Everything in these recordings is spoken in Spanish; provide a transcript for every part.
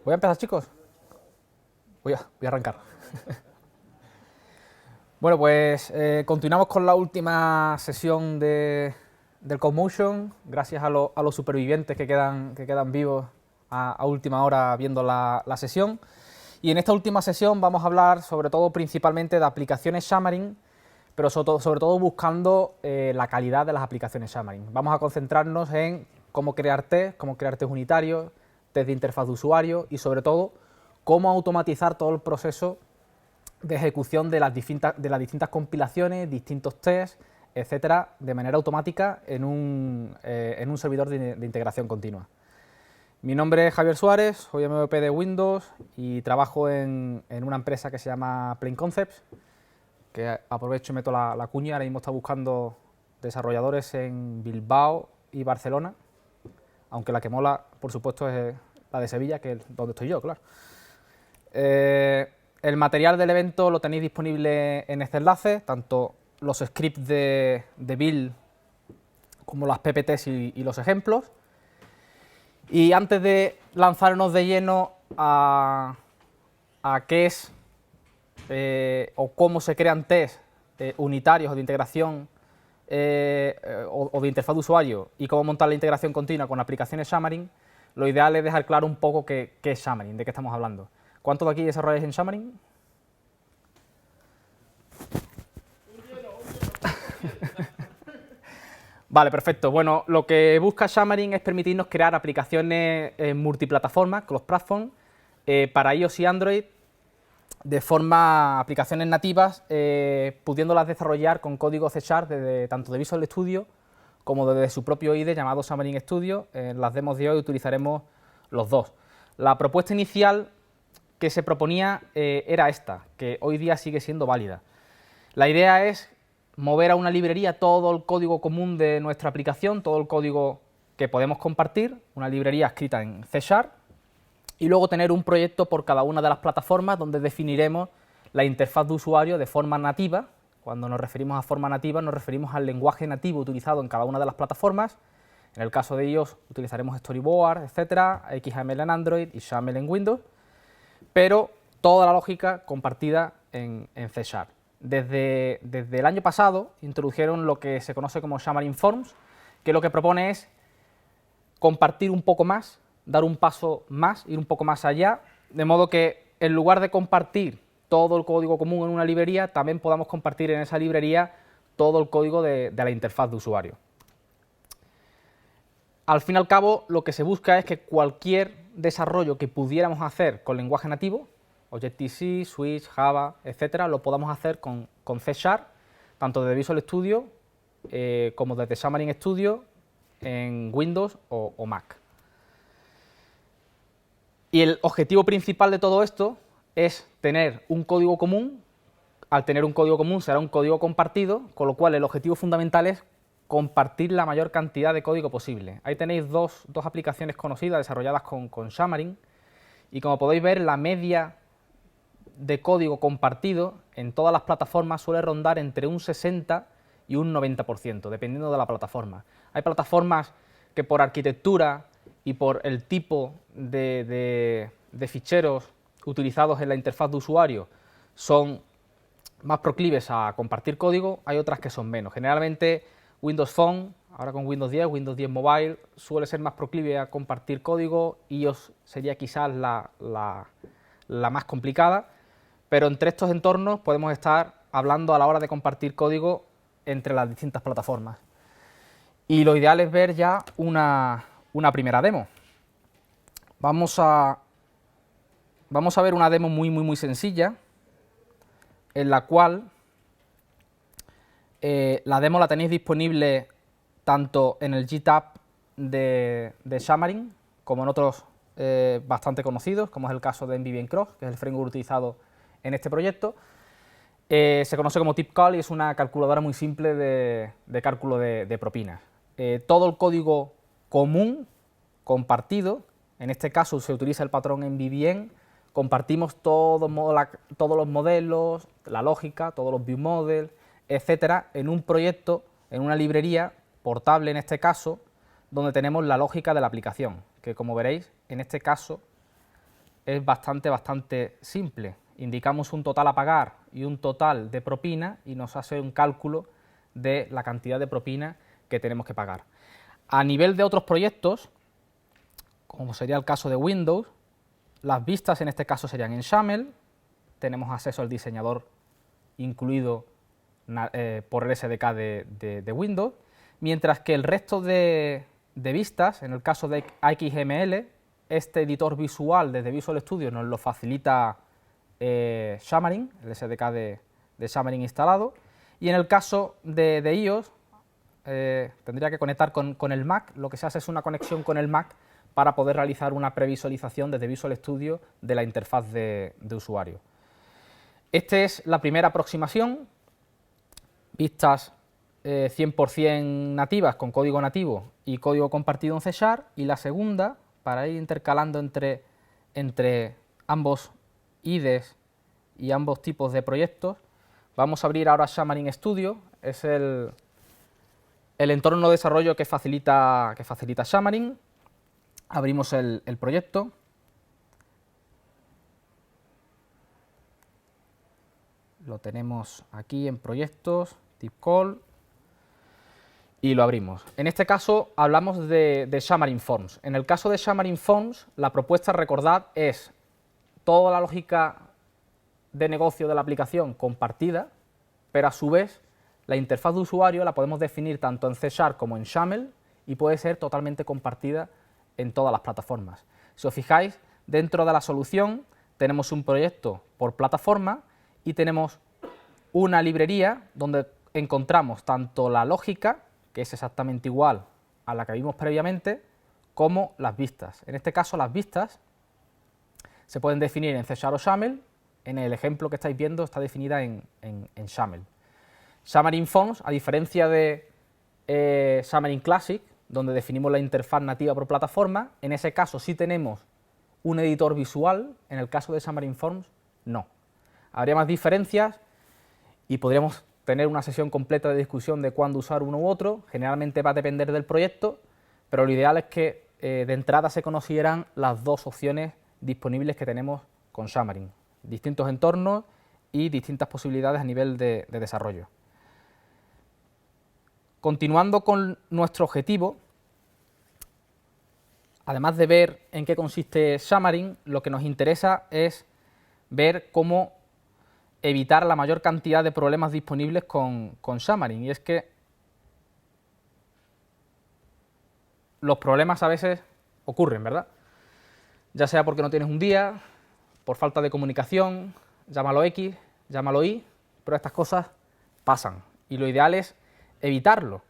Voy a empezar, chicos. Voy a arrancar. Bueno, pues continuamos con la última sesión del CodeMotion, gracias a los supervivientes que quedan vivos a última hora viendo la sesión. Y en esta última sesión vamos a hablar sobre todo principalmente de aplicaciones Xamarin, pero sobre todo buscando la calidad de las aplicaciones Xamarin. Vamos a concentrarnos en cómo crear test unitarios, test de interfaz de usuario y sobre todo cómo automatizar todo el proceso de ejecución de las distintas compilaciones, distintos tests, etcétera, de manera automática en un servidor de integración continua. Mi nombre es Javier Suárez, soy MVP de Windows y trabajo en una empresa que se llama Plain Concepts, que aprovecho y meto la cuña. Ahora mismo está buscando desarrolladores en Bilbao y Barcelona, aunque la que mola, por supuesto, es la de Sevilla, que es donde estoy yo, claro. El material del evento lo tenéis disponible en este enlace, tanto los scripts de build como las PPTs y los ejemplos. Y antes de lanzarnos de lleno a qué es o cómo se crean tests unitarios o de integración o de interfaz de usuario y cómo montar la integración continua con aplicaciones Xamarin, lo ideal es dejar claro un poco qué es Xamarin, de qué estamos hablando. ¿Cuántos de aquí desarrolláis en Xamarin? Vale, perfecto. Bueno, lo que busca Xamarin es permitirnos crear aplicaciones multiplataformas, cross-platform, para iOS y Android, de forma aplicaciones nativas, pudiéndolas desarrollar con código C# tanto de Visual Studio como desde su propio IDE llamado Xamarin Studio. En las demos de hoy utilizaremos los dos. La propuesta inicial que se proponía era esta, que hoy día sigue siendo válida. La idea es mover a una librería todo el código común de nuestra aplicación, todo el código que podemos compartir, una librería escrita en C#, y luego tener un proyecto por cada una de las plataformas donde definiremos la interfaz de usuario de forma nativa. Cuando nos referimos a forma nativa nos referimos al lenguaje nativo utilizado en cada una de las plataformas. En el caso de iOS utilizaremos Storyboard, etcétera, XAML en Android y XAML en Windows, pero toda la lógica compartida en C#. Desde el año pasado introdujeron lo que se conoce como Xamarin Forms, que lo que propone es compartir un poco más, dar un paso más, ir un poco más allá, de modo que en lugar de compartir todo el código común en una librería, también podamos compartir en esa librería todo el código de la interfaz de usuario. Al fin y al cabo, lo que se busca es que cualquier desarrollo que pudiéramos hacer con lenguaje nativo, Objective-C, Switch, Java, etcétera, lo podamos hacer con C#, tanto desde Visual Studio como desde Xamarin Studio en Windows o Mac. Y el objetivo principal de todo esto es tener un código común. Al tener un código común será un código compartido, con lo cual el objetivo fundamental es compartir la mayor cantidad de código posible. Ahí tenéis dos aplicaciones conocidas desarrolladas con Xamarin, y como podéis ver, la media de código compartido en todas las plataformas suele rondar entre un 60 y un 90%, dependiendo de la plataforma. Hay plataformas que por arquitectura y por el tipo de ficheros utilizados en la interfaz de usuario son más proclives a compartir código, hay otras que son menos. Generalmente Windows Phone, ahora con Windows 10, Windows 10 Mobile, suele ser más proclive a compartir código, iOS sería quizás la más complicada, pero entre estos entornos podemos estar hablando a la hora de compartir código entre las distintas plataformas. Y lo ideal es ver ya una primera demo. Vamos a ver una demo muy sencilla, en la cual la demo la tenéis disponible tanto en el GitHub de Xamarin como en otros bastante conocidos, como es el caso de MVVM Cross, que es el framework utilizado en este proyecto. Se conoce como TipCal y es una calculadora muy simple de cálculo de propinas. Todo el código común compartido, en este caso se utiliza el patrón MVVM, compartimos todos los modelos, la lógica, todos los view models, etcétera, en un proyecto, en una librería portable en este caso, donde tenemos la lógica de la aplicación, que como veréis, en este caso es bastante simple. Indicamos un total a pagar y un total de propina y nos hace un cálculo de la cantidad de propina que tenemos que pagar. A nivel de otros proyectos, como sería el caso de Windows, las vistas en este caso serían en XAML, tenemos acceso al diseñador incluido por el SDK de Windows, mientras que el resto de vistas, en el caso de XML, este editor visual desde Visual Studio nos lo facilita Xamarin, el SDK de Xamarin instalado, y en el caso de iOS tendría que conectar con el Mac. Lo que se hace es una conexión con el Mac para poder realizar una previsualización desde Visual Studio de la interfaz de usuario. Esta es la primera aproximación, vistas 100% nativas con código nativo y código compartido en C#, y la segunda, para ir intercalando entre ambos IDEs y ambos tipos de proyectos, vamos a abrir ahora Xamarin Studio, es el entorno de desarrollo que facilita Xamarin. Abrimos el proyecto. Lo tenemos aquí en proyectos, tipcall, y lo abrimos. En este caso hablamos de Xamarin Forms. En el caso de Xamarin Forms, la propuesta, recordad, es toda la lógica de negocio de la aplicación compartida, pero a su vez la interfaz de usuario la podemos definir tanto en C# como en XAML y puede ser totalmente compartida en todas las plataformas. Si os fijáis, dentro de la solución tenemos un proyecto por plataforma y tenemos una librería donde encontramos tanto la lógica, que es exactamente igual a la que vimos previamente, como las vistas. En este caso, las vistas se pueden definir en C# o XAML. En el ejemplo que estáis viendo está definida en XAML. Xamarin Forms, a diferencia de Xamarin Classic, donde definimos la interfaz nativa por plataforma, en ese caso sí tenemos un editor visual, en el caso de Xamarin Forms no. Habría más diferencias y podríamos tener una sesión completa de discusión de cuándo usar uno u otro. Generalmente va a depender del proyecto, pero lo ideal es que de entrada se conocieran las dos opciones disponibles que tenemos con Xamarin, distintos entornos y distintas posibilidades a nivel de desarrollo. Continuando con nuestro objetivo, además de ver en qué consiste Xamarin, lo que nos interesa es ver cómo evitar la mayor cantidad de problemas disponibles con Xamarin. Y es que los problemas a veces ocurren, ¿verdad? Ya sea porque no tienes un día, por falta de comunicación, llámalo X, llámalo Y, pero estas cosas pasan y lo ideal es evitarlo.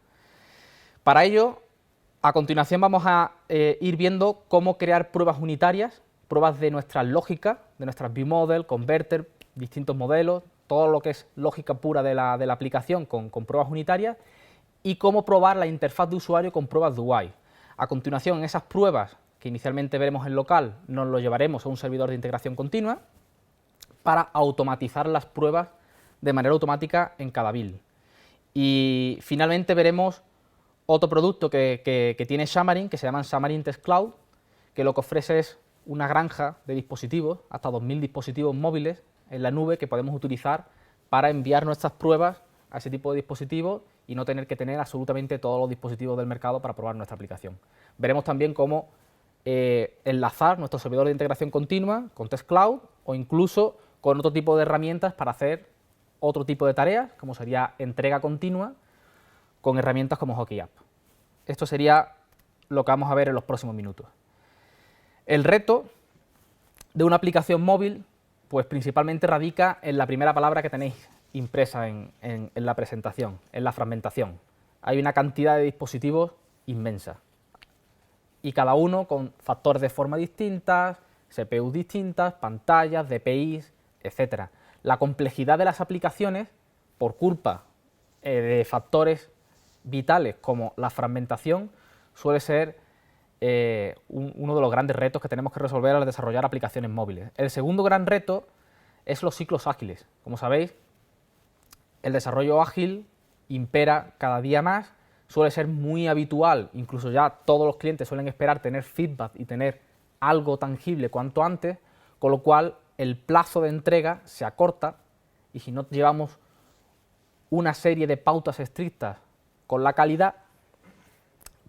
Para ello, a continuación vamos a ir viendo cómo crear pruebas unitarias, pruebas de nuestras lógicas, de nuestras viewModel, converter, distintos modelos, todo lo que es lógica pura de la aplicación con pruebas unitarias, y cómo probar la interfaz de usuario con pruebas de UI. A continuación, esas pruebas que inicialmente veremos en local, nos lo llevaremos a un servidor de integración continua para automatizar las pruebas de manera automática en cada build. Y finalmente veremos otro producto que tiene Xamarin, que se llama Xamarin Test Cloud, que lo que ofrece es una granja de dispositivos, hasta 2000 dispositivos móviles en la nube que podemos utilizar para enviar nuestras pruebas a ese tipo de dispositivos y no tener que tener absolutamente todos los dispositivos del mercado para probar nuestra aplicación. Veremos también cómo enlazar nuestro servidor de integración continua con Test Cloud o incluso con otro tipo de herramientas para hacer otro tipo de tareas, como sería entrega continua, con herramientas como HockeyApp. Esto sería lo que vamos a ver en los próximos minutos. El reto de una aplicación móvil, pues principalmente radica en la primera palabra que tenéis impresa en la presentación, en la fragmentación. Hay una cantidad de dispositivos inmensa y cada uno con factores de forma distintas, CPUs distintas, pantallas, DPIs, etc. La complejidad de las aplicaciones, por culpa de factores vitales como la fragmentación, suele ser uno de los grandes retos que tenemos que resolver al desarrollar aplicaciones móviles. El segundo gran reto es los ciclos ágiles. Como sabéis, el desarrollo ágil impera cada día más, suele ser muy habitual, incluso ya todos los clientes suelen esperar tener feedback y tener algo tangible cuanto antes, con lo cual el plazo de entrega se acorta y si no llevamos una serie de pautas estrictas con la calidad,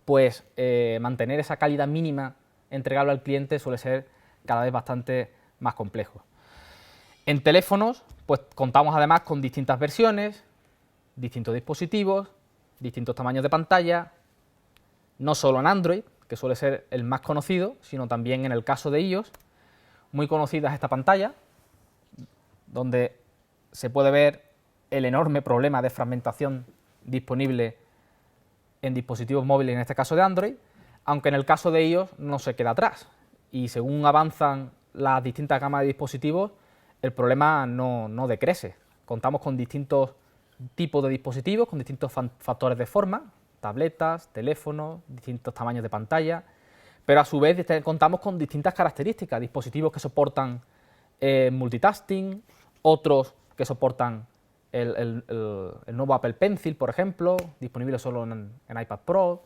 pues mantener esa calidad mínima entregable al cliente suele ser cada vez bastante más complejo. En teléfonos, pues contamos además con distintas versiones, distintos dispositivos, distintos tamaños de pantalla, no solo en Android, que suele ser el más conocido, sino también en el caso de iOS. Muy conocida es esta pantalla, donde se puede ver el enorme problema de fragmentación disponible en dispositivos móviles, en este caso de Android, aunque en el caso de iOS no se queda atrás. Y según avanzan las distintas gamas de dispositivos, el problema no decrece. Contamos con distintos tipos de dispositivos, con distintos factores de forma, tabletas, teléfonos, distintos tamaños de pantalla, pero a su vez contamos con distintas características, dispositivos que soportan multitasking, otros que soportan el nuevo Apple Pencil, por ejemplo, disponible solo en iPad Pro.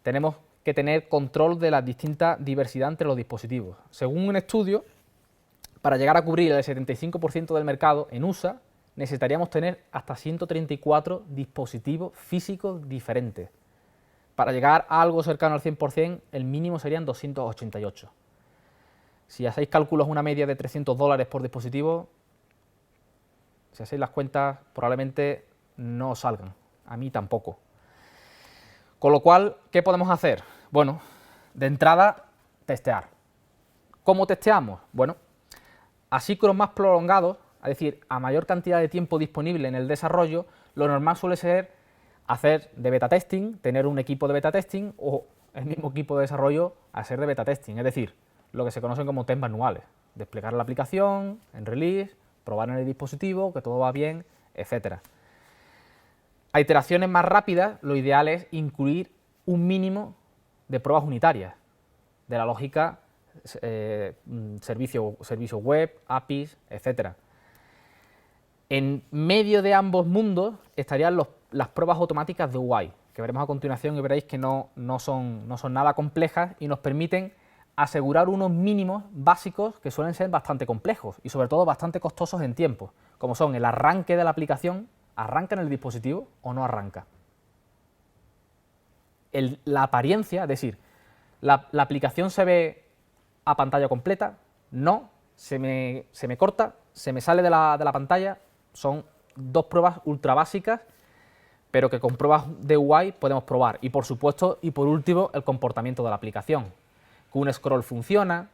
Tenemos que tener control de la distinta diversidad entre los dispositivos. Según un estudio, para llegar a cubrir el 75% del mercado en USA, necesitaríamos tener hasta 134 dispositivos físicos diferentes. Para llegar a algo cercano al 100%, el mínimo serían 288. Si hacéis cálculos, una media de $300 por dispositivo, si hacéis las cuentas, probablemente no os salgan. A mí tampoco. Con lo cual, ¿qué podemos hacer? Bueno, de entrada, testear. ¿Cómo testeamos? Bueno, a ciclos más prolongados, es decir, a mayor cantidad de tiempo disponible en el desarrollo, lo normal suele ser hacer de beta testing, tener un equipo de beta testing o el mismo equipo de desarrollo hacer de beta testing, es decir, lo que se conocen como test manuales, desplegar la aplicación en release, probar en el dispositivo, que todo va bien, etc. A iteraciones más rápidas, lo ideal es incluir un mínimo de pruebas unitarias, de la lógica servicio web, APIs, etc. En medio de ambos mundos estarían las pruebas automáticas de UI, que veremos a continuación y veréis que no son nada complejas y nos permiten asegurar unos mínimos básicos que suelen ser bastante complejos y sobre todo bastante costosos en tiempo, como son el arranque de la aplicación, ¿arranca en el dispositivo o no arranca? La apariencia, es decir, la aplicación se ve a pantalla completa, no, se me corta, se me sale de la pantalla. Son dos pruebas ultra básicas, pero que con pruebas de UI podemos probar. Y por supuesto, y por último, el comportamiento de la aplicación. Que un scroll funciona,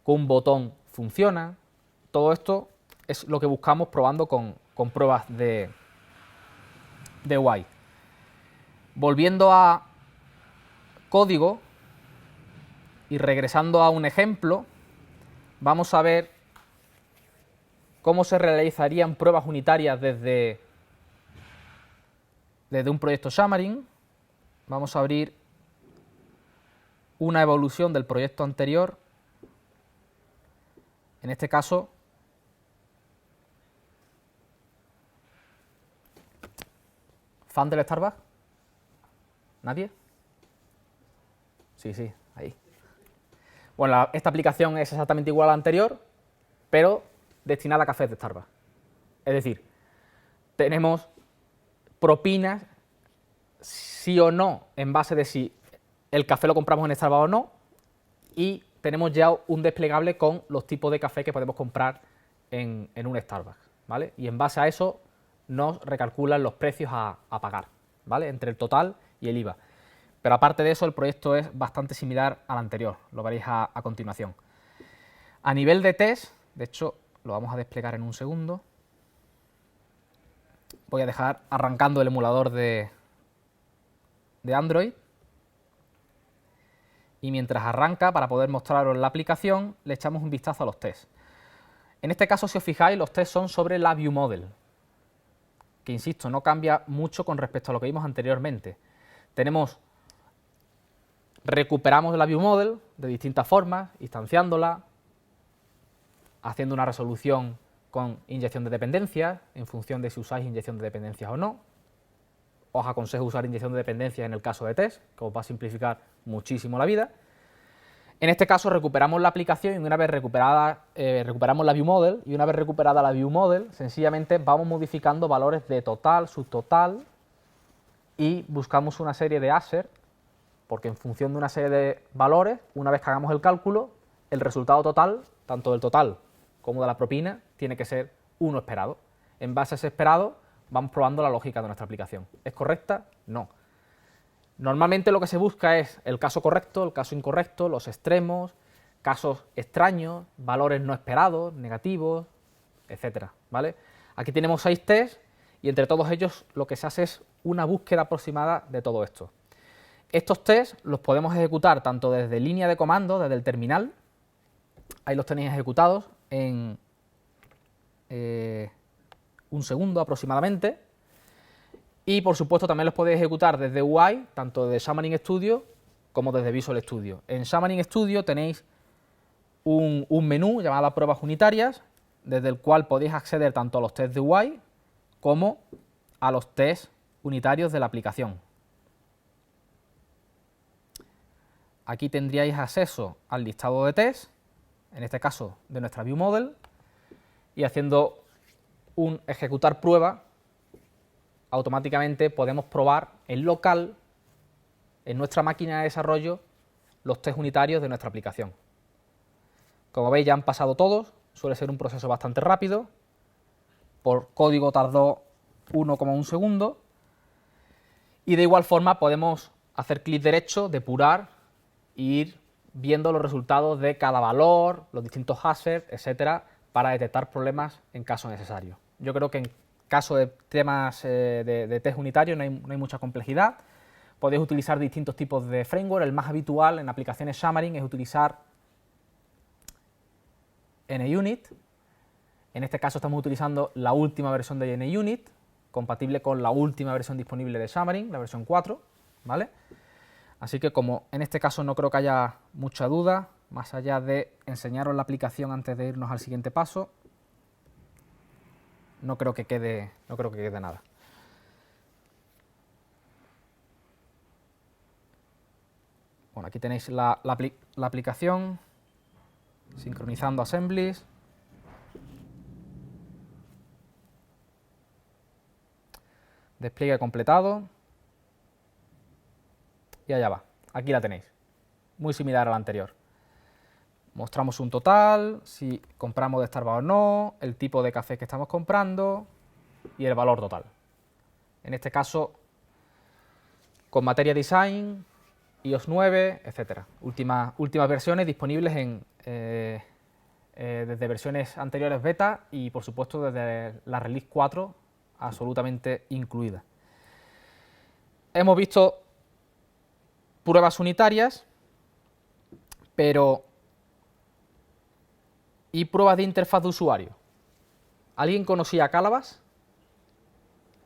que un botón funciona. Todo esto es lo que buscamos probando con pruebas de UI. Volviendo a código y regresando a un ejemplo, vamos a ver cómo se realizarían pruebas unitarias desde un proyecto Xamarin. Vamos a abrir una evolución del proyecto anterior. En este caso, ¿fan del Starbucks? ¿Nadie? Sí, ahí. Bueno, esta aplicación es exactamente igual a la anterior, pero destinada a cafés de Starbucks. Es decir, tenemos propinas sí o no en base de si el café lo compramos en Starbucks o no, y tenemos ya un desplegable con los tipos de café que podemos comprar en un Starbucks, ¿vale? Y en base a eso nos recalculan los precios a pagar, ¿vale? Entre el total y el IVA. Pero aparte de eso, el proyecto es bastante similar al anterior, lo veréis a continuación. A nivel de test, de hecho, lo vamos a desplegar en un segundo. Voy a dejar arrancando el emulador de Android. Y mientras arranca, para poder mostraros la aplicación, le echamos un vistazo a los tests. En este caso, si os fijáis, los tests son sobre la ViewModel, que insisto, no cambia mucho con respecto a lo que vimos anteriormente. Recuperamos la ViewModel de distintas formas, instanciándola, haciendo una resolución con inyección de dependencias, en función de si usáis inyección de dependencias o no. Os aconsejo usar inyección de dependencias en el caso de test, que os va a simplificar muchísimo la vida. En este caso recuperamos la aplicación y una vez recuperada, recuperamos la ViewModel, y una vez recuperada la ViewModel, sencillamente vamos modificando valores de total, subtotal, y buscamos una serie de assets, porque en función de una serie de valores, una vez que hagamos el cálculo, el resultado total, tanto del total como de la propina, tiene que ser uno esperado. En base a ese esperado, vamos probando la lógica de nuestra aplicación. ¿Es correcta? No. Normalmente lo que se busca es el caso correcto, el caso incorrecto, los extremos, casos extraños, valores no esperados, negativos, etcétera, ¿vale? Aquí tenemos 6 tests y entre todos ellos lo que se hace es una búsqueda aproximada de todo esto. Estos tests los podemos ejecutar tanto desde línea de comando, desde el terminal, ahí los tenéis ejecutados en un segundo aproximadamente, y por supuesto también los podéis ejecutar desde UI, tanto desde Xamarin Studio como desde Visual Studio. En Xamarin Studio tenéis un menú llamado pruebas unitarias, desde el cual podéis acceder tanto a los tests de UI como a los tests unitarios de la aplicación. Aquí tendríais acceso al listado de tests, en este caso de nuestra ViewModel, y haciendo un ejecutar prueba, automáticamente podemos probar en local, en nuestra máquina de desarrollo, los tests unitarios de nuestra aplicación. Como veis, ya han pasado todos, suele ser un proceso bastante rápido, por código tardó 1,1 segundo, y de igual forma podemos hacer clic derecho, depurar, e ir viendo los resultados de cada valor, los distintos hashers, etcétera, para detectar problemas en caso necesario. Yo creo que en caso de temas de test unitarios no hay mucha complejidad. Podéis utilizar distintos tipos de framework. El más habitual en aplicaciones Xamarin es utilizar NUnit. En este caso estamos utilizando la última versión de NUnit, compatible con la última versión disponible de Xamarin, la versión 4, ¿vale? Así que como en este caso no creo que haya mucha duda, más allá de enseñaros la aplicación antes de irnos al siguiente paso, no creo que quede nada. Bueno, aquí tenéis la aplicación, sincronizando assemblies. Despliegue completado. Y allá va, aquí la tenéis, muy similar a la anterior. Mostramos un total, si compramos de Starbucks o no, el tipo de café que estamos comprando y el valor total. En este caso, con Materia Design, iOS 9, etcétera. Últimas versiones disponibles desde versiones anteriores beta y, por supuesto, desde la Release 4, absolutamente incluida. Hemos visto pruebas unitarias, pero ¿y pruebas de interfaz de usuario? ¿Alguien conocía Calabash?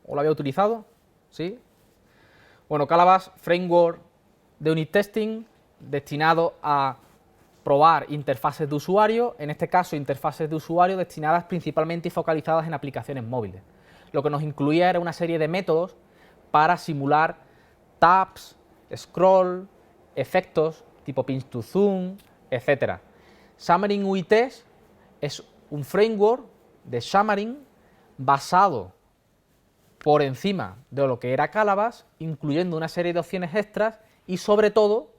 ¿O lo había utilizado? ¿Sí? Bueno, Calabash, framework de unit testing destinado a probar interfaces de usuario, en este caso interfaces de usuario destinadas principalmente y focalizadas en aplicaciones móviles. Lo que nos incluía era una serie de métodos para simular tabs, scroll, efectos tipo pinch to zoom, etc. Xamarin UI Test es un framework de Xamarin basado por encima de lo que era Calabash, incluyendo una serie de opciones extras y sobre todo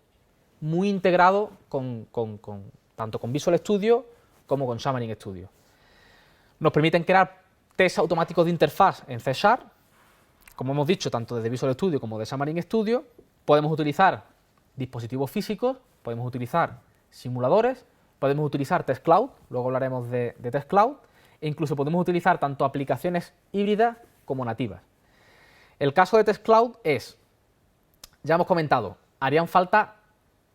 muy integrado tanto con Visual Studio como con Xamarin Studio. Nos permiten crear tests automáticos de interfaz en C#, como hemos dicho, tanto desde Visual Studio como de Xamarin Studio. Podemos utilizar dispositivos físicos, podemos utilizar simuladores, podemos utilizar Test Cloud, luego hablaremos de Test Cloud, e incluso podemos utilizar tanto aplicaciones híbridas como nativas. El caso de Test Cloud es, ya hemos comentado, harían falta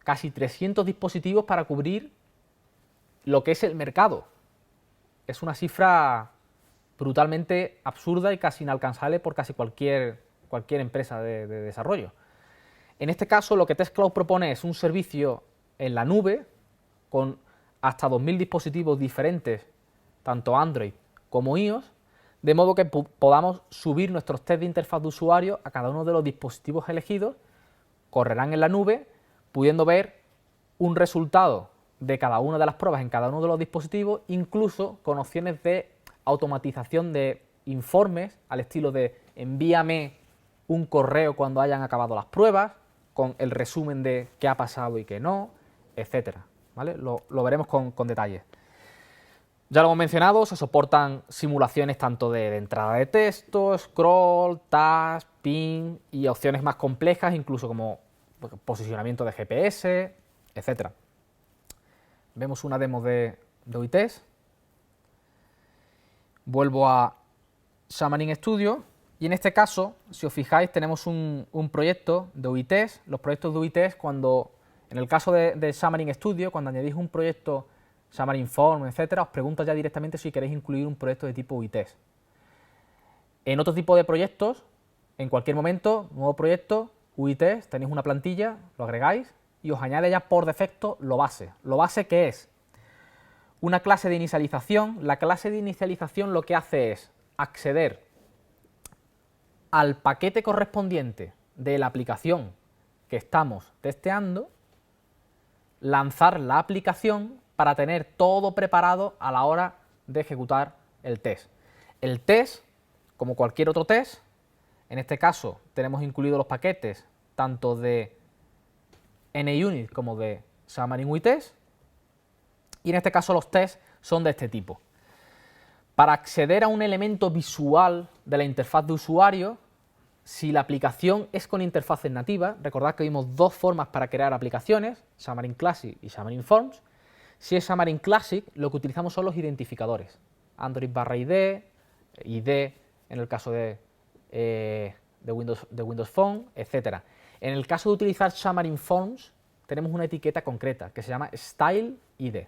casi 300 dispositivos para cubrir lo que es el mercado. Es una cifra brutalmente absurda y casi inalcanzable por casi cualquier empresa de desarrollo. En este caso, lo que Test Cloud propone es un servicio en la nube con hasta 2000 dispositivos diferentes, tanto Android como iOS, de modo que podamos subir nuestros tests de interfaz de usuario a cada uno de los dispositivos elegidos, correrán en la nube, pudiendo ver un resultado de cada una de las pruebas en cada uno de los dispositivos, incluso con opciones de automatización de informes al estilo de envíame un correo cuando hayan acabado las pruebas, con el resumen de qué ha pasado y qué no, etcétera, ¿vale? Lo veremos con detalle. Ya lo hemos mencionado, se soportan simulaciones tanto de entrada de texto, scroll, task, ping y opciones más complejas, incluso como posicionamiento de GPS, etcétera. Vemos una demo de UITest. Vuelvo a Xamarin Studio y en este caso, si os fijáis, tenemos un proyecto de UITest. Los proyectos de UITest, en el caso de Xamarin Studio, cuando añadís un proyecto Xamarin Form, etcétera, os pregunta ya directamente si queréis incluir un proyecto de tipo UITest. En otro tipo de proyectos, en cualquier momento, nuevo proyecto, UITest, tenéis una plantilla, lo agregáis y os añade ya por defecto lo base. Lo base, ¿qué es? Una clase de inicialización. La clase de inicialización lo que hace es acceder al paquete correspondiente de la aplicación que estamos testeando, lanzar la aplicación para tener todo preparado a la hora de ejecutar el test. El test, como cualquier otro test, en este caso tenemos incluidos los paquetes tanto de NUnit como de Xamarin UITest, y en este caso los tests son de este tipo. Para acceder a un elemento visual de la interfaz de usuario, si la aplicación es con interfaces nativas, recordad que vimos dos formas para crear aplicaciones, Xamarin Classic y Xamarin Forms. Si es Xamarin Classic, lo que utilizamos son los identificadores, Android/ID, ID en el caso de Windows Phone, etc. En el caso de utilizar Xamarin Forms, tenemos una etiqueta concreta que se llama Style ID.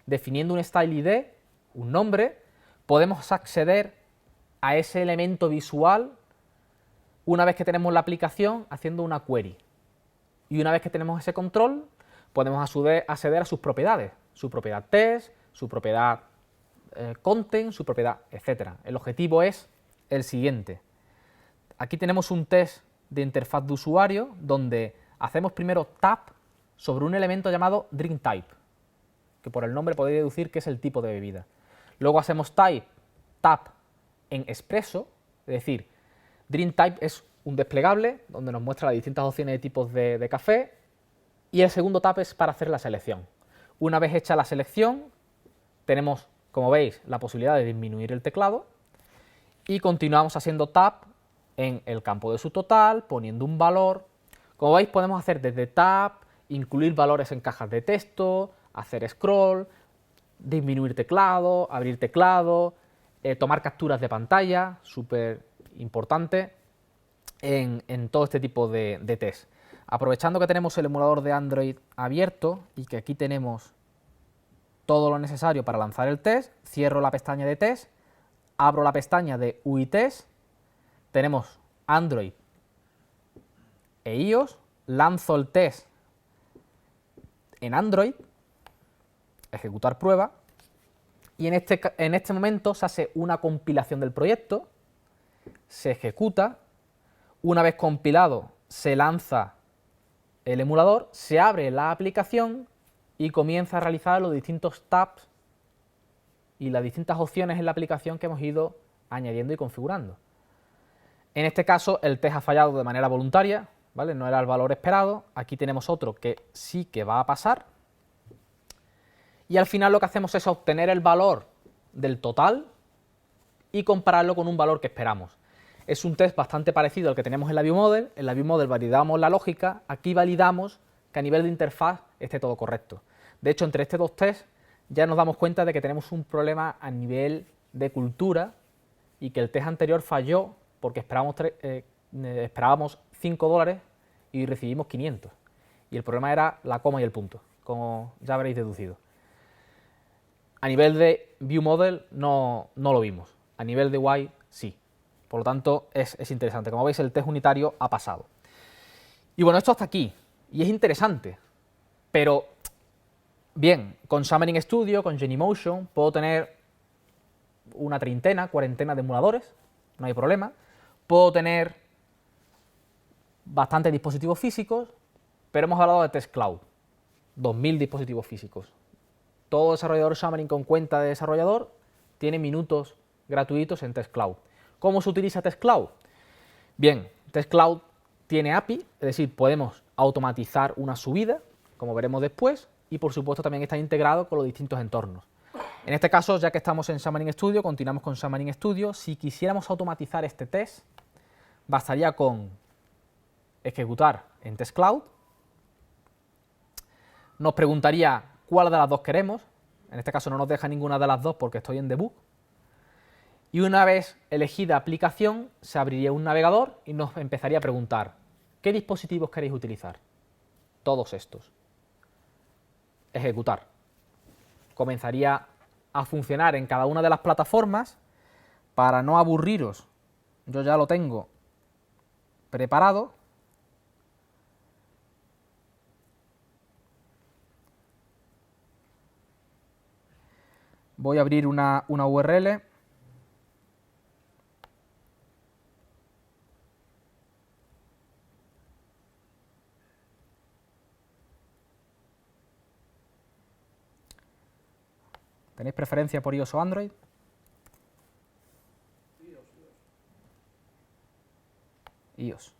Definiendo un Style ID, un nombre, podemos acceder a ese elemento visual una vez que tenemos la aplicación haciendo una query. Y una vez que tenemos ese control, podemos acceder a sus propiedades, su propiedad test, su propiedad content, su propiedad, etc. El objetivo es el siguiente. Aquí tenemos un test de interfaz de usuario donde hacemos primero tap sobre un elemento llamado drink type, que por el nombre podéis deducir que es el tipo de bebida. Luego hacemos tap en expreso, es decir, drink type es un desplegable donde nos muestra las distintas opciones de tipos de café, y el segundo tap es para hacer la selección. Una vez hecha la selección, tenemos, como veis, la posibilidad de disminuir el teclado y continuamos haciendo tap en el campo de subtotal, poniendo un valor. Como veis, podemos hacer desde tap, incluir valores en cajas de texto, hacer scroll, disminuir teclado, abrir teclado, tomar capturas de pantalla, súper importante en todo este tipo de test. Aprovechando que tenemos el emulador de Android abierto y que aquí tenemos todo lo necesario para lanzar el test, cierro la pestaña de test, abro la pestaña de UITest, tenemos Android e iOS, lanzo el test en Android, ejecutar prueba, y en este momento se hace una compilación del proyecto, se ejecuta, una vez compilado se lanza el emulador, se abre la aplicación y comienza a realizar los distintos tabs y las distintas opciones en la aplicación que hemos ido añadiendo y configurando. En este caso el test ha fallado de manera voluntaria, ¿vale? No era el valor esperado. Aquí tenemos otro que sí que va a pasar. Y al final lo que hacemos es obtener el valor del total y compararlo con un valor que esperamos. Es un test bastante parecido al que tenemos en la ViewModel. En la ViewModel validamos la lógica, aquí validamos que a nivel de interfaz esté todo correcto. De hecho, entre estos dos tests ya nos damos cuenta de que tenemos un problema a nivel de cultura y que el test anterior falló porque esperábamos $5 y recibimos 500. Y el problema era la coma y el punto, como ya habréis deducido. A nivel de ViewModel no lo vimos, a nivel de UI sí. Por lo tanto, es interesante. Como veis, el test unitario ha pasado. Y bueno, esto hasta aquí. Y es interesante. Pero, bien, con Xamarin Studio, con Genymotion, puedo tener una treintena, cuarentena de emuladores. No hay problema. Puedo tener bastantes dispositivos físicos, pero hemos hablado de Test Cloud. 2.000 dispositivos físicos. Todo desarrollador Xamarin con cuenta de desarrollador tiene minutos gratuitos en TestCloud. ¿Cómo se utiliza TestCloud? Bien, TestCloud tiene API, es decir, podemos automatizar una subida, como veremos después, y por supuesto también está integrado con los distintos entornos. En este caso, ya que estamos en Xamarin Studio, continuamos con Xamarin Studio. Si quisiéramos automatizar este test, bastaría con ejecutar en TestCloud. Nos preguntaría cuál de las dos queremos. En este caso no nos deja ninguna de las dos porque estoy en debug. Y una vez elegida aplicación, se abriría un navegador y nos empezaría a preguntar ¿qué dispositivos queréis utilizar? Todos estos. Ejecutar. Comenzaría a funcionar en cada una de las plataformas. Para no aburriros, yo ya lo tengo preparado. Voy a abrir una URL. ¿Tenéis preferencia por iOS o Android? iOS.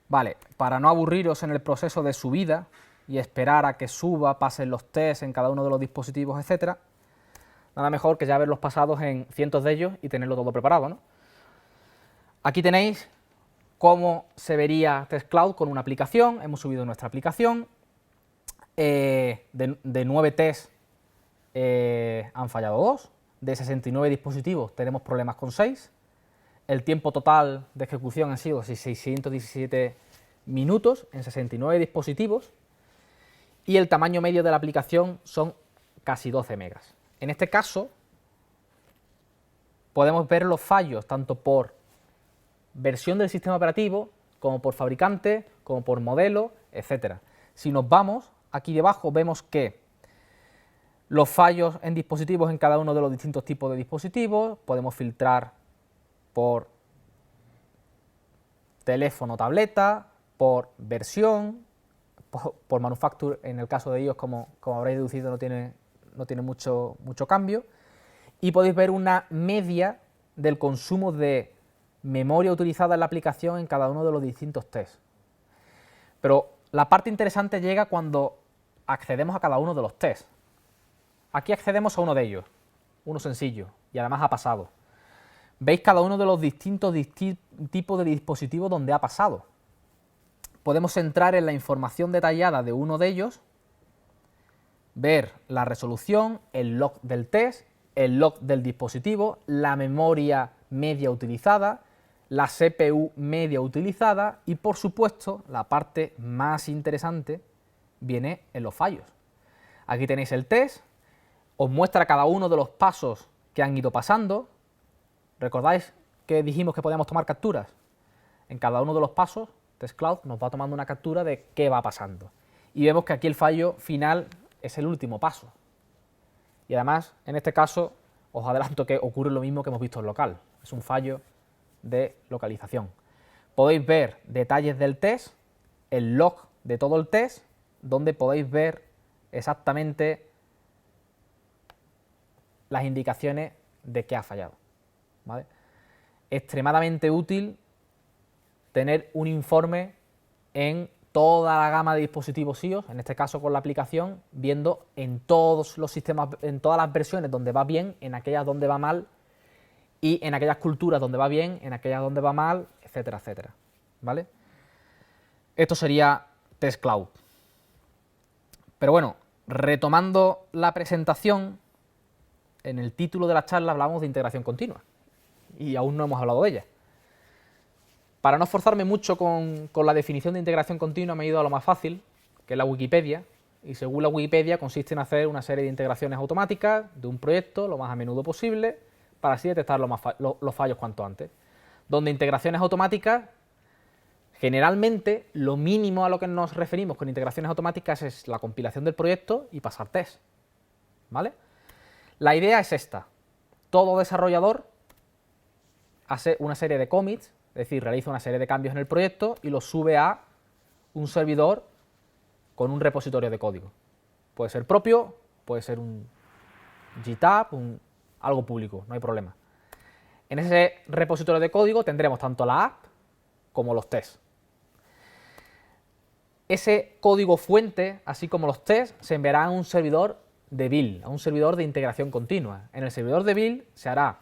Vale, para no aburriros en el proceso de subida y esperar a que suba, pasen los tests en cada uno de los dispositivos, etcétera, nada mejor que ya haberlos pasados en cientos de ellos y tenerlo todo preparado, ¿no? Aquí tenéis cómo se vería TestCloud con una aplicación. Hemos subido nuestra aplicación. De 9 tests han fallado 2. De 69 dispositivos tenemos problemas con 6. El tiempo total de ejecución ha sido 617 minutos en 69 dispositivos. Y el tamaño medio de la aplicación son casi 12 megas. En este caso, podemos ver los fallos tanto por versión del sistema operativo, como por fabricante, como por modelo, etcétera. Si nos vamos, aquí debajo vemos que los fallos en dispositivos en cada uno de los distintos tipos de dispositivos, podemos filtrar por teléfono, tableta, por versión, por manufacture. En el caso de ellos, como habréis deducido, no tiene mucho cambio. Y podéis ver una media del consumo de memoria utilizada en la aplicación en cada uno de los distintos tests. Pero la parte interesante llega cuando accedemos a cada uno de los tests. Aquí accedemos a uno de ellos, uno sencillo, y además ha pasado. Veis cada uno de los distintos tipos de dispositivos donde ha pasado. Podemos entrar en la información detallada de uno de ellos, ver la resolución, el log del test, el log del dispositivo, la memoria media utilizada, la CPU media utilizada y, por supuesto, la parte más interesante viene en los fallos. Aquí tenéis el test, os muestra cada uno de los pasos que han ido pasando. ¿Recordáis que dijimos que podíamos tomar capturas? En cada uno de los pasos, TestCloud nos va tomando una captura de qué va pasando. Y vemos que aquí el fallo final es el último paso. Y además, en este caso, os adelanto que ocurre lo mismo que hemos visto en local. Es un fallo de localización. Podéis ver detalles del test, el log de todo el test, donde podéis ver exactamente las indicaciones de qué ha fallado, ¿vale? Extremadamente útil tener un informe en toda la gama de dispositivos iOS, en este caso con la aplicación, viendo en todos los sistemas, en todas las versiones donde va bien, en aquellas donde va mal, y en aquellas culturas donde va bien, en aquellas donde va mal, etcétera, etcétera, ¿vale? Esto sería TestCloud. Pero bueno, retomando la presentación, en el título de la charla hablamos de integración continua y aún no hemos hablado de ella. Para no esforzarme mucho con la definición de integración continua, me he ido a lo más fácil, que es la Wikipedia, y según la Wikipedia consiste en hacer una serie de integraciones automáticas de un proyecto lo más a menudo posible para así detectar los fallos cuanto antes. Donde integraciones automáticas, generalmente lo mínimo a lo que nos referimos con integraciones automáticas es la compilación del proyecto y pasar test, ¿vale? La idea es esta: todo desarrollador hace una serie de commits Es decir, realiza una serie de cambios en el proyecto y los sube a un servidor con un repositorio de código. Puede ser propio, puede ser un GitHub, algo público, no hay problema. En ese repositorio de código tendremos tanto la app como los tests. Ese código fuente, así como los tests, se enviarán a un servidor de build, a un servidor de integración continua. En el servidor de build se hará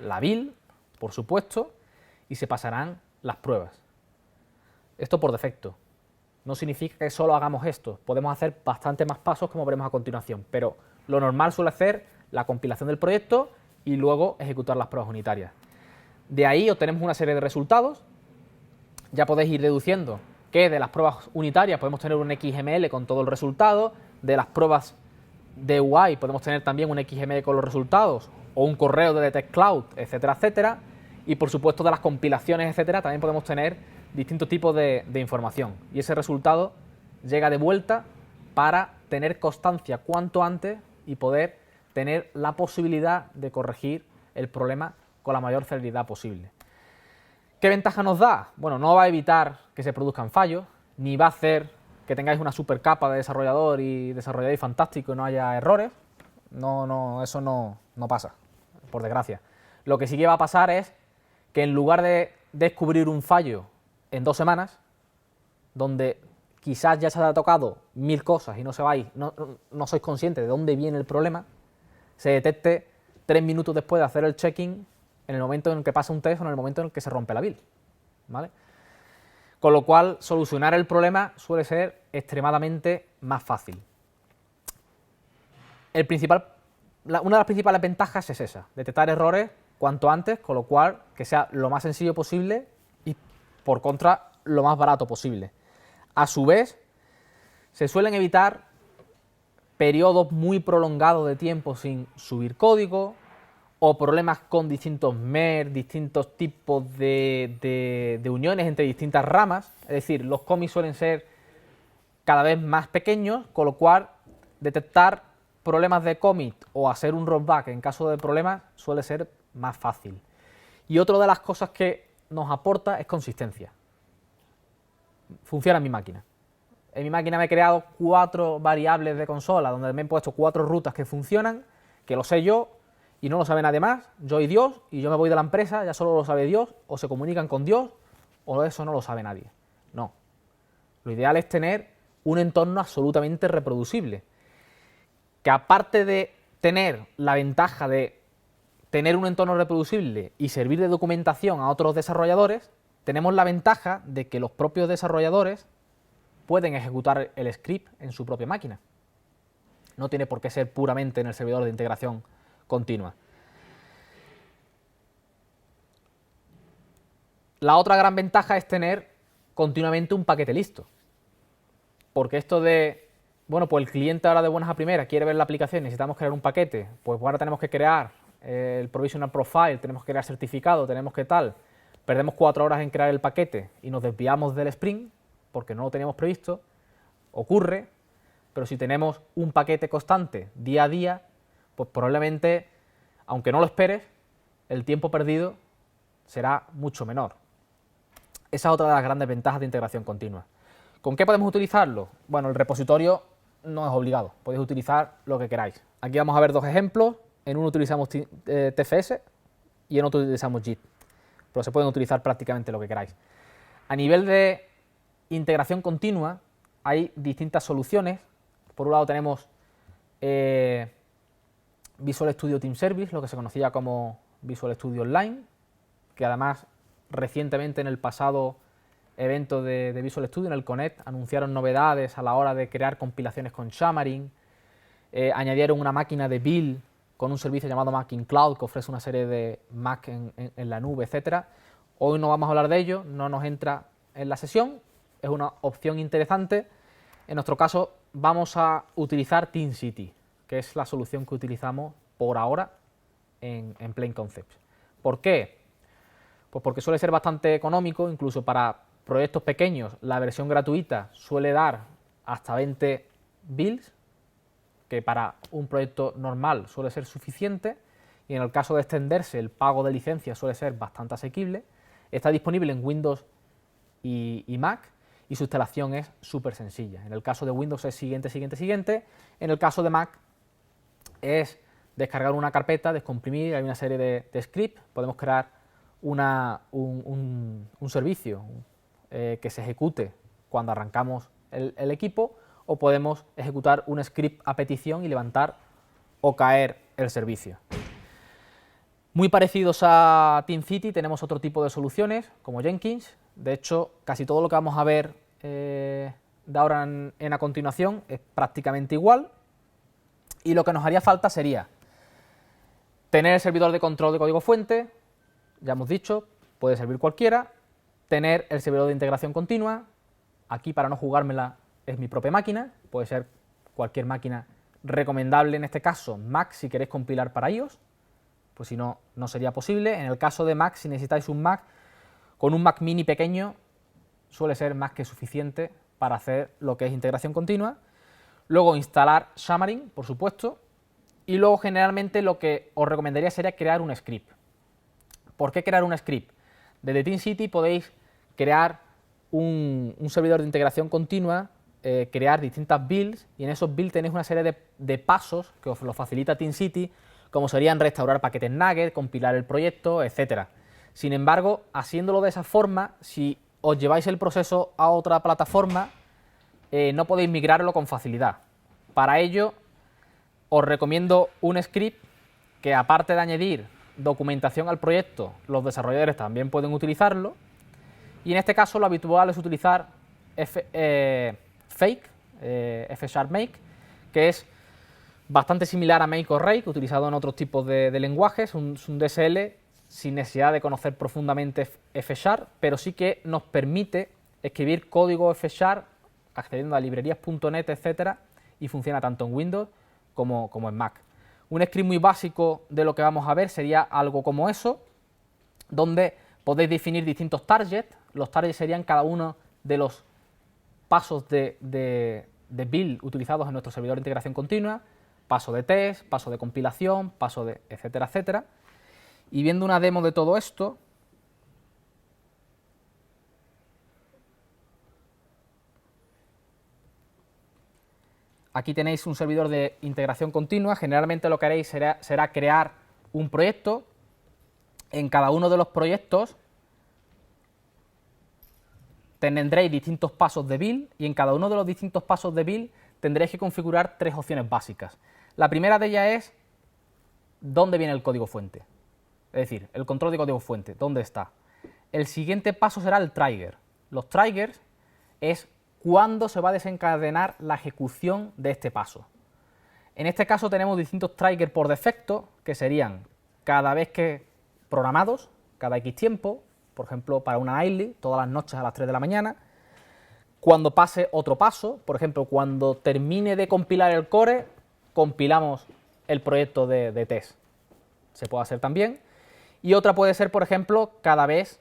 la build, por supuesto, y se pasarán las pruebas. Esto por defecto. No significa que solo hagamos esto. Podemos hacer bastante más pasos, como veremos a continuación, pero lo normal suele ser la compilación del proyecto y luego ejecutar las pruebas unitarias. De ahí obtenemos una serie de resultados. Ya podéis ir deduciendo que de las pruebas unitarias podemos tener un XML con todo el resultado, de las pruebas de UI podemos tener también un XML con los resultados, o un correo de Detect Cloud, etcétera, etcétera, y por supuesto de las compilaciones, etcétera, también podemos tener distintos tipos de información, y ese resultado llega de vuelta para tener constancia cuanto antes y poder tener la posibilidad de corregir el problema con la mayor celeridad posible. ¿Qué ventaja nos da? Bueno, no va a evitar que se produzcan fallos, ni va a hacer que tengáis una super capa de desarrollador y desarrolláis fantástico y no haya errores. No, eso no pasa, por desgracia. Lo que sí que va a pasar es que en lugar de descubrir un fallo en 2 semanas, donde quizás ya se haya tocado 1000 cosas y no sois conscientes de dónde viene el problema, se detecte 3 minutos después de hacer el checking, en el momento en el que pasa un test o en el momento en el que se rompe la build, ¿vale? Con lo cual, solucionar el problema suele ser extremadamente más fácil. Una de las principales ventajas es esa, detectar errores cuanto antes, con lo cual que sea lo más sencillo posible y, por contra, lo más barato posible. A su vez, se suelen evitar periodos muy prolongados de tiempo sin subir código, o problemas con distintos MER, distintos tipos de uniones entre distintas ramas. Es decir, los commits suelen ser cada vez más pequeños, con lo cual detectar problemas de commit o hacer un rollback en caso de problemas suele ser más fácil. Y otra de las cosas que nos aporta es consistencia. Funciona en mi máquina. En mi máquina me he creado 4 variables de consola donde me he puesto 4 rutas que funcionan, que lo sé yo, y no lo sabe nadie más, yo y Dios, y yo me voy de la empresa, ya solo lo sabe Dios, o se comunican con Dios, o eso no lo sabe nadie. No. Lo ideal es tener un entorno absolutamente reproducible, que aparte de tener la ventaja de tener un entorno reproducible y servir de documentación a otros desarrolladores, tenemos la ventaja de que los propios desarrolladores pueden ejecutar el script en su propia máquina. No tiene por qué ser puramente en el servidor de integración continua. La otra gran ventaja es tener continuamente un paquete listo. Porque esto de, bueno, pues el cliente ahora de buenas a primeras quiere ver la aplicación, necesitamos crear un paquete, pues ahora tenemos que crear el provisional profile, tenemos que crear certificado, tenemos que tal, perdemos 4 horas en crear el paquete y nos desviamos del sprint porque no lo teníamos previsto, ocurre, pero si tenemos un paquete constante día a día, pues probablemente, aunque no lo esperes, el tiempo perdido será mucho menor. Esa es otra de las grandes ventajas de integración continua. ¿Con qué podemos utilizarlo? Bueno, el repositorio no es obligado, podéis utilizar lo que queráis. Aquí vamos a ver 2 ejemplos, en uno utilizamos TFS y en otro utilizamos Git, pero se pueden utilizar prácticamente lo que queráis. A nivel de integración continua hay distintas soluciones. Por un lado tenemos Visual Studio Team Service, lo que se conocía como Visual Studio Online, que además recientemente en el pasado evento de Visual Studio, en el Connect, anunciaron novedades a la hora de crear compilaciones con Xamarin, añadieron una máquina de build con un servicio llamado Mac in Cloud que ofrece una serie de Mac en la nube, etcétera. Hoy no vamos a hablar de ello, no nos entra en la sesión, es una opción interesante. En nuestro caso vamos a utilizar TeamCity, que es la solución que utilizamos por ahora en Plain Concepts. ¿Por qué? Pues porque suele ser bastante económico, incluso para proyectos pequeños la versión gratuita suele dar hasta 20 builds, que para un proyecto normal suele ser suficiente, y en el caso de extenderse el pago de licencia suele ser bastante asequible. Está disponible en Windows y Mac, y su instalación es súper sencilla. En el caso de Windows es siguiente, siguiente, siguiente. En el caso de Mac es descargar una carpeta, descomprimir, hay una serie de scripts, podemos crear un servicio que se ejecute cuando arrancamos el equipo, o podemos ejecutar un script a petición y levantar o caer el servicio. Muy parecidos a TeamCity tenemos otro tipo de soluciones como Jenkins. De hecho, casi todo lo que vamos a ver de ahora en a continuación es prácticamente igual, y lo que nos haría falta sería tener el servidor de control de código fuente, ya hemos dicho, puede servir cualquiera, tener el servidor de integración continua, aquí para no jugármela es mi propia máquina, puede ser cualquier máquina, recomendable en este caso Mac si queréis compilar para iOS, pues si no, no sería posible. En el caso de Mac, si necesitáis un Mac, con un Mac mini pequeño suele ser más que suficiente para hacer lo que es integración continua. Luego instalar Xamarin, por supuesto, y luego generalmente lo que os recomendaría sería crear un script. ¿Por qué crear un script? Desde TeamCity podéis crear un servidor de integración continua, crear distintas builds, y en esos builds tenéis una serie de pasos que os lo facilita TeamCity, como serían restaurar paquetes Nugget, compilar el proyecto, etc. Sin embargo, haciéndolo de esa forma, si os lleváis el proceso a otra plataforma, no podéis migrarlo con facilidad. Para ello, os recomiendo un script que, aparte de añadir documentación al proyecto, los desarrolladores también pueden utilizarlo, y en este caso lo habitual es utilizar Fake, F#make, que es bastante similar a Make o Rake, utilizado en otros tipos de lenguajes. Es un DSL sin necesidad de conocer profundamente F#, pero sí que nos permite escribir código F# accediendo a librerías.net, etcétera, y funciona tanto en Windows como en Mac. Un script muy básico de lo que vamos a ver sería algo como eso, donde podéis definir distintos targets. Los targets serían cada uno de los pasos de build utilizados en nuestro servidor de integración continua, paso de test, paso de compilación, paso de etcétera, etcétera. Y viendo una demo de todo esto, aquí tenéis un servidor de integración continua. Generalmente lo que haréis será crear un proyecto. En cada uno de los proyectos tendréis distintos pasos de build, y en cada uno de los distintos pasos de build tendréis que configurar tres opciones básicas. La primera de ellas es dónde viene el código fuente, es decir, el control de código fuente, dónde está. El siguiente paso será el trigger. Los triggers es cuándo se va a desencadenar la ejecución de este paso. En este caso tenemos distintos triggers por defecto, que serían cada vez que programados, cada X tiempo, por ejemplo para una nightly, todas las noches a las 3 de la mañana, cuando pase otro paso, por ejemplo cuando termine de compilar el core, compilamos el proyecto de test, se puede hacer también. Y otra puede ser, por ejemplo, cada vez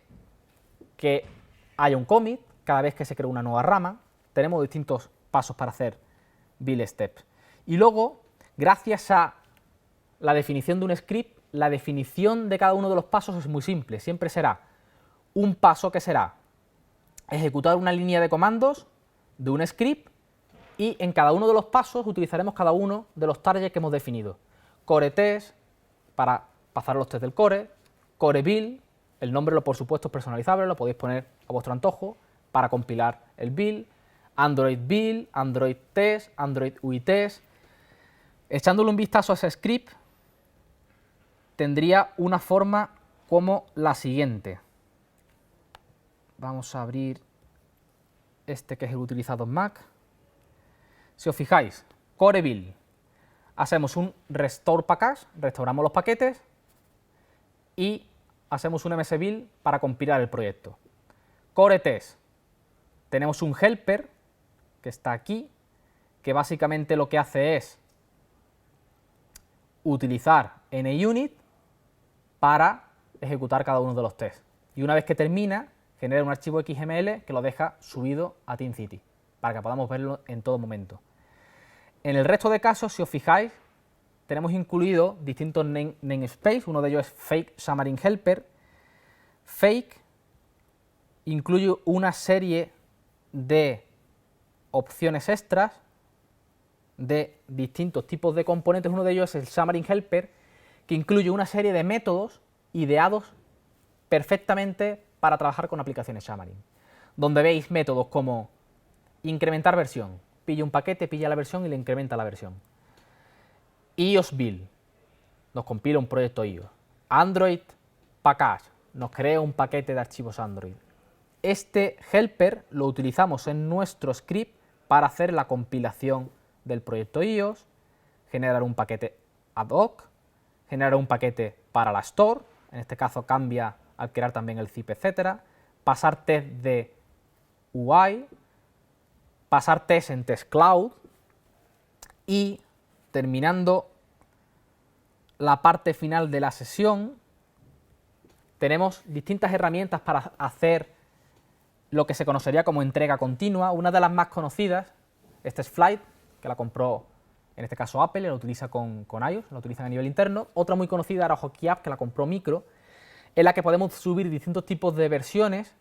que haya un commit, cada vez que se crea una nueva rama. Tenemos distintos pasos para hacer build steps. Y luego, gracias a la definición de un script, la definición de cada uno de los pasos es muy simple. Siempre será un paso que será ejecutar una línea de comandos de un script, y en cada uno de los pasos utilizaremos cada uno de los targets que hemos definido. Core test, para pasar los test del core. Core build, el nombre por supuesto es personalizable, lo podéis poner a vuestro antojo para compilar el build. Android build, Android test, Android UI test. Echándole un vistazo a ese script, tendría una forma como la siguiente. Vamos a abrir este que es el utilizado en Mac. Si os fijáis, core build, hacemos un restore package, restauramos los paquetes, y hacemos un ms build para compilar el proyecto. Core test, tenemos un helper que está aquí, que básicamente lo que hace es utilizar NUnit para ejecutar cada uno de los tests. Y una vez que termina, genera un archivo XML que lo deja subido a TeamCity, para que podamos verlo en todo momento. En el resto de casos, si os fijáis, tenemos incluido distintos namespace. Uno de ellos es Fake Xamarin Helper. Fake incluye una serie de opciones extras de distintos tipos de componentes. Uno de ellos es el Xamarin Helper, que incluye una serie de métodos ideados perfectamente para trabajar con aplicaciones Xamarin, donde veis métodos como incrementar versión, pilla un paquete, pilla la versión y le incrementa la versión. iOS build, nos compila un proyecto iOS. Android package, nos crea un paquete de archivos Android. Este helper lo utilizamos en nuestro script para hacer la compilación del proyecto iOS, generar un paquete ad hoc, generar un paquete para la store, en este caso cambia al crear también el zip, etcétera, pasar test de UI, pasar test en Test Cloud y terminando la parte final de la sesión tenemos distintas herramientas para hacer lo que se conocería como entrega continua. Una de las más conocidas, esta es Flight, que la compró en este caso Apple, y la utiliza con iOS, la utilizan a nivel interno. Otra muy conocida era HockeyApp, que la compró Micro, en la que podemos subir distintos tipos de versiones,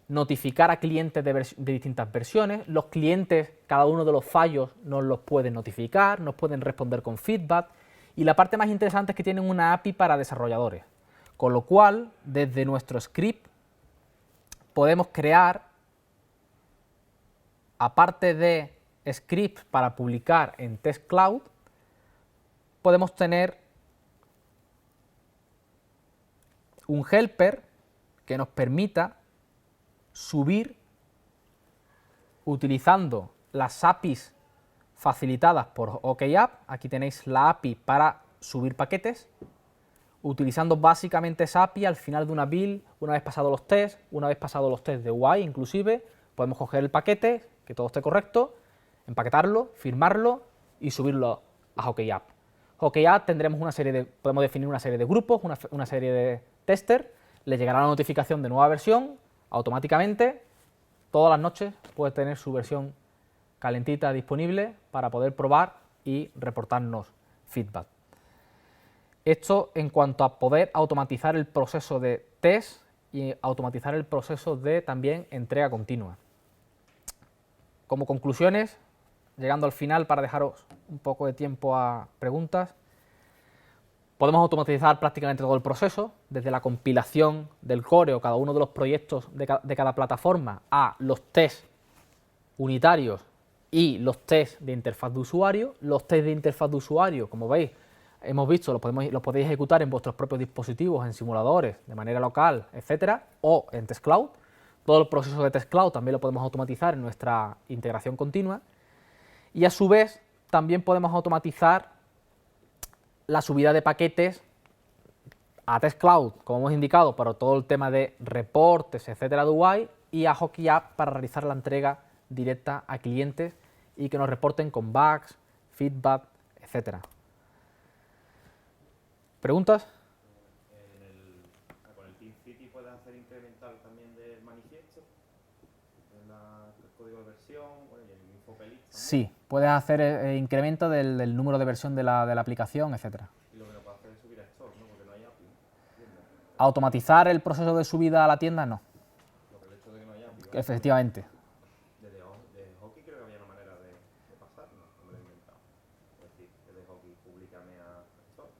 notificar a clientes de distintas versiones. Los clientes, cada uno de los fallos nos los pueden notificar, nos pueden responder con feedback, y la parte más interesante es que tienen una API para desarrolladores, con lo cual desde nuestro script podemos crear, aparte de scripts para publicar en Test Cloud, podemos tener un helper que nos permita subir utilizando las APIs facilitadas por OKApp. Aquí tenéis la API para subir paquetes, utilizando básicamente esa API al final de una build, una vez pasados los tests de UI inclusive, podemos coger el paquete, que todo esté correcto, empaquetarlo, firmarlo y subirlo a OKApp. OKApp podemos definir una serie de grupos, una serie de testers, le llegará la notificación de nueva versión automáticamente. Todas las noches puede tener su versión calentita disponible para poder probar y reportarnos feedback. Esto en cuanto a poder automatizar el proceso de test y automatizar el proceso de también entrega continua. Como conclusiones, llegando al final para dejaros un poco de tiempo a preguntas, podemos automatizar prácticamente todo el proceso, desde la compilación del core o cada uno de los proyectos de cada plataforma a los tests unitarios y los tests de interfaz de usuario. Los tests de interfaz de usuario, como veis, hemos visto, los podéis ejecutar en vuestros propios dispositivos, en simuladores, de manera local, etcétera, o en Test Cloud. Todo el proceso de Test Cloud también lo podemos automatizar en nuestra integración continua. Y a su vez, también podemos automatizar la subida de paquetes a Test Cloud, como hemos indicado, para todo el tema de reportes, etcétera, de UI, y a HockeyApp para realizar la entrega directa a clientes y que nos reporten con bugs, feedback, etcétera. ¿Preguntas? Con el TeamCity puedes hacer incremental también del manifiesto, el código de versión, bueno, y el InfoPelix también. Sí, puedes hacer incremento del número de versión de la aplicación, etcétera. Y lo que no puedes hacer es subir a Store, ¿no? Porque no hay API, ¿no? Automatizar el proceso de subida a la tienda, no. Lo que el hecho de que no hay API. Efectivamente. De Hockey creo que había una manera de pasar, ¿no? No me lo he inventado. Es decir, que de Hockey públicame a Store.